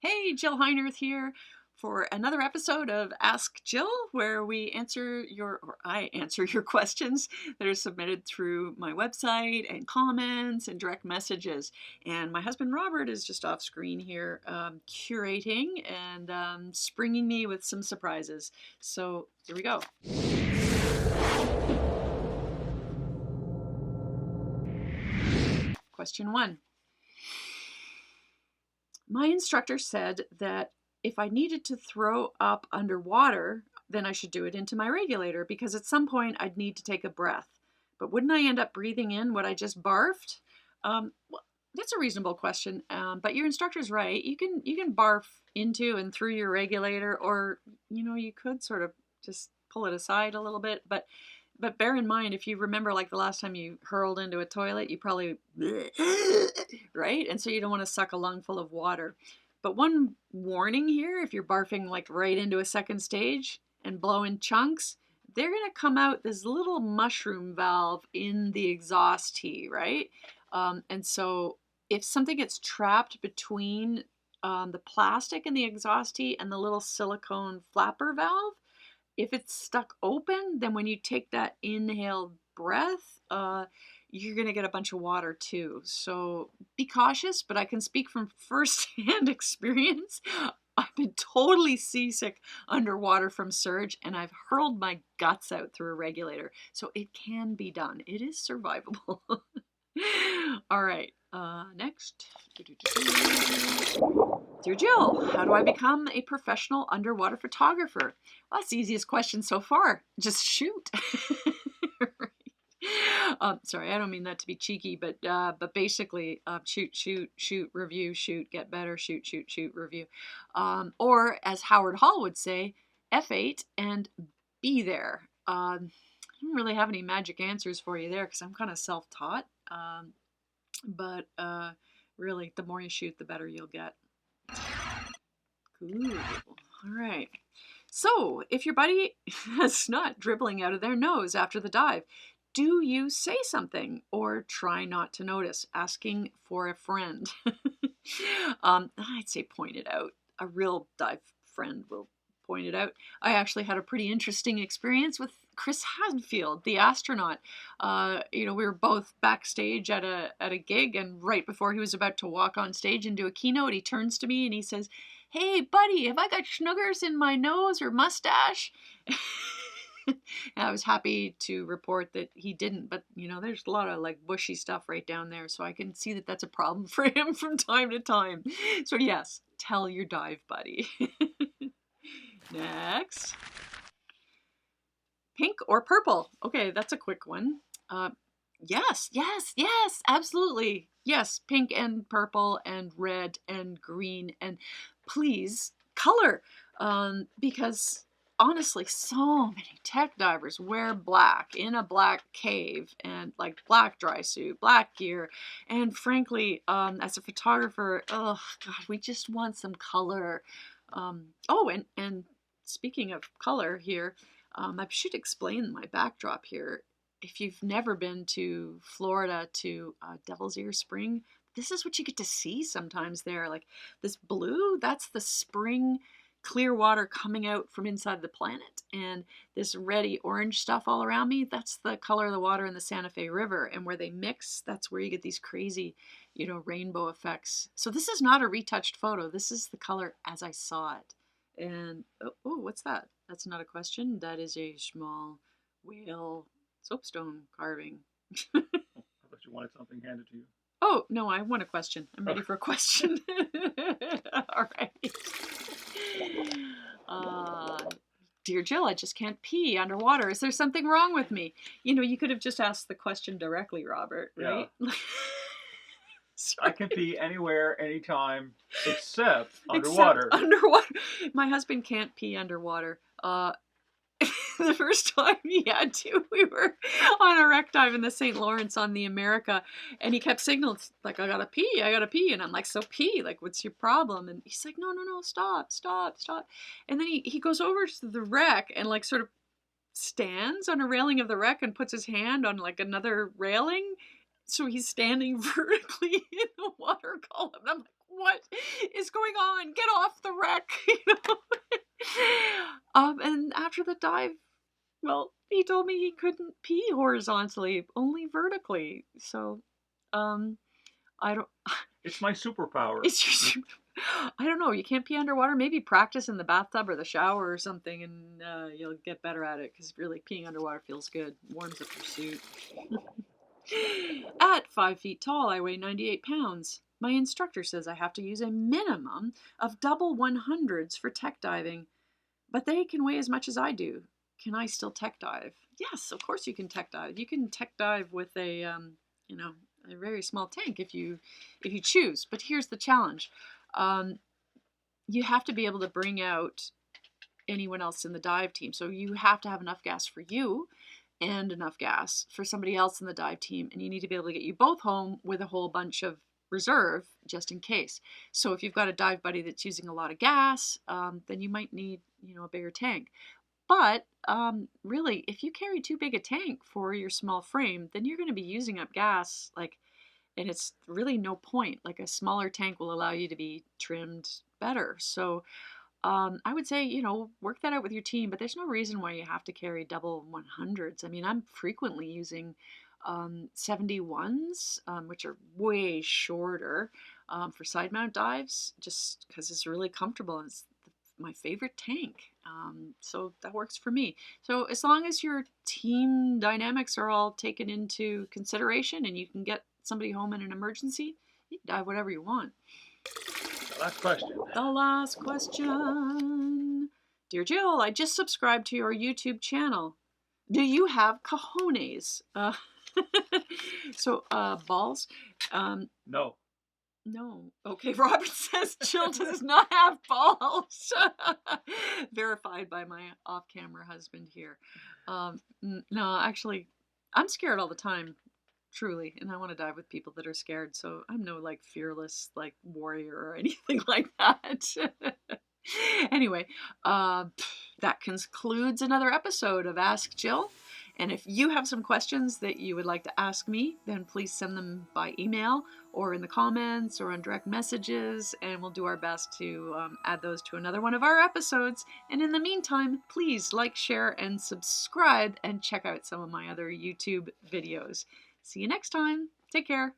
Hey, Jill Heinerth here for another episode of Ask Jill, where I answer your questions that are submitted through my website and comments and direct messages. And my husband Robert is just off screen here, curating and springing me with some surprises. So here we go. Question 1. My instructor said that if I needed to throw up underwater, then I should do it into my regulator because at some point I'd need to take a breath. But wouldn't I end up breathing in what I just barfed? Well, that's a reasonable question, but your instructor's right. You can barf into and through your regulator, or you could sort of just pull it aside a little bit, but bear in mind, if you remember like the last time you hurled into a toilet, you probably, right? And so you don't want to suck a lung full of water. But one warning here, if you're barfing like right into a second stage and blow in chunks, they're going to come out this little mushroom valve in the exhaust tee, right? And so if something gets trapped between the plastic in the exhaust tee and the little silicone flapper valve, if it's stuck open, then when you take that inhaled breath, you're going to get a bunch of water too. So be cautious, but I can speak from firsthand experience. I've been totally seasick underwater from surge, and I've hurled my guts out through a regulator. So it can be done. It is survivable. All right, next. Dear Jill, how do I become a professional underwater photographer? Well, that's the easiest question so far. Just shoot. Sorry, I don't mean that to be cheeky, but basically, shoot, review, shoot, get better, shoot, review. Or as Howard Hall would say, F8 and be there. I don't really have any magic answers for you there because I'm kind of self-taught. But really, the more you shoot, the better you'll get. Cool. All right. So, if your buddy has snot dribbling out of their nose after the dive, do you say something or try not to notice, asking for a friend? I'd say point it out. A real dive friend will point it out. I actually had a pretty interesting experience with Chris Hadfield, the astronaut. We were both backstage at a gig, and right before he was about to walk on stage and do a keynote, he turns to me and he says, "Hey, buddy, have I got schnoogers in my nose or mustache?" And I was happy to report that he didn't, but there's a lot of like bushy stuff right down there, so I can see that that's a problem for him from time to time. So yes, tell your dive buddy. Next. Pink or purple? Okay, that's a quick one. Yes, absolutely. Yes, pink and purple and red and green, and please color, because honestly, so many tech divers wear black in a black cave and like black dry suit, black gear, and frankly, as a photographer, oh god, we just want some color. And speaking of color here, I should explain my backdrop here. If you've never been to Florida to Devil's Ear Spring, this is what you get to see sometimes there. Like this blue, that's the spring clear water coming out from inside the planet. And this reddy orange stuff all around me, that's the color of the water in the Santa Fe River. And where they mix, that's where you get these crazy, rainbow effects. So this is not a retouched photo. This is the color as I saw it. And, oh, what's that? That's not a question. That is a small whale soapstone carving. I thought you wanted something handed to you. Oh, no, I want a question. I'm ready for a question. All right. Dear Jill, I just can't pee underwater. Is there something wrong with me? You could have just asked the question directly, Robert, right? Yeah. I can pee anywhere, anytime, except underwater. My husband can't pee underwater. The first time he had to, we were on a wreck dive in the St. Lawrence on the America, and he kept signaling, like, I gotta pee. And I'm like, so pee, like, what's your problem? And he's like, no, stop. And then he goes over to the wreck and, like, sort of stands on a railing of the wreck and puts his hand on, like, another railing. So he's standing vertically in the water column. I'm like, what is going on? Get off the wreck, and after the dive, well, he told me he couldn't pee horizontally, only vertically. So, I don't. It's my superpower. It's your, I don't know. You can't pee underwater. Maybe practice in the bathtub or the shower or something, and you'll get better at it. Because really, peeing underwater feels good. Warms up your suit. At 5 feet tall, I weigh 98 pounds. My instructor says I have to use a minimum of double 100s for tech diving, but they can weigh as much as I do. Can I still tech dive? Yes, of course you can tech dive. You can tech dive with a a very small tank if you choose. But here's the challenge: you have to be able to bring out anyone else in the dive team. So you have to have enough gas for you and enough gas for somebody else in the dive team, and you need to be able to get you both home with a whole bunch of reserve just in case. So if you've got a dive buddy that's using a lot of gas, then you might need a bigger tank. But really, if you carry too big a tank for your small frame, then you're going to be using up gas, and it's really no point. Like, a smaller tank will allow you to be trimmed better. So I would say, work that out with your team, but there's no reason why you have to carry double 100s. I mean, I'm frequently using 71s, which are way shorter for side mount dives, just because it's really comfortable and it's my favorite tank. So that works for me. So as long as your team dynamics are all taken into consideration and you can get somebody home in an emergency, you can dive whatever you want. Last question. The last question. Dear Jill, I just subscribed to your YouTube channel. Do you have cajones? Balls? No. No. Okay, Robert says Jill does not have balls. Verified by my off-camera husband here. No, actually, I'm scared all the time. Truly, and I want to dive with people that are scared, so I'm no fearless warrior or anything like that. Anyway, that concludes another episode of Ask Jill. And if you have some questions that you would like to ask me, then please send them by email or in the comments or on direct messages, and we'll do our best to add those to another one of our episodes. And in the meantime, please like, share, and subscribe, and check out some of my other YouTube videos. See you next time. Take care.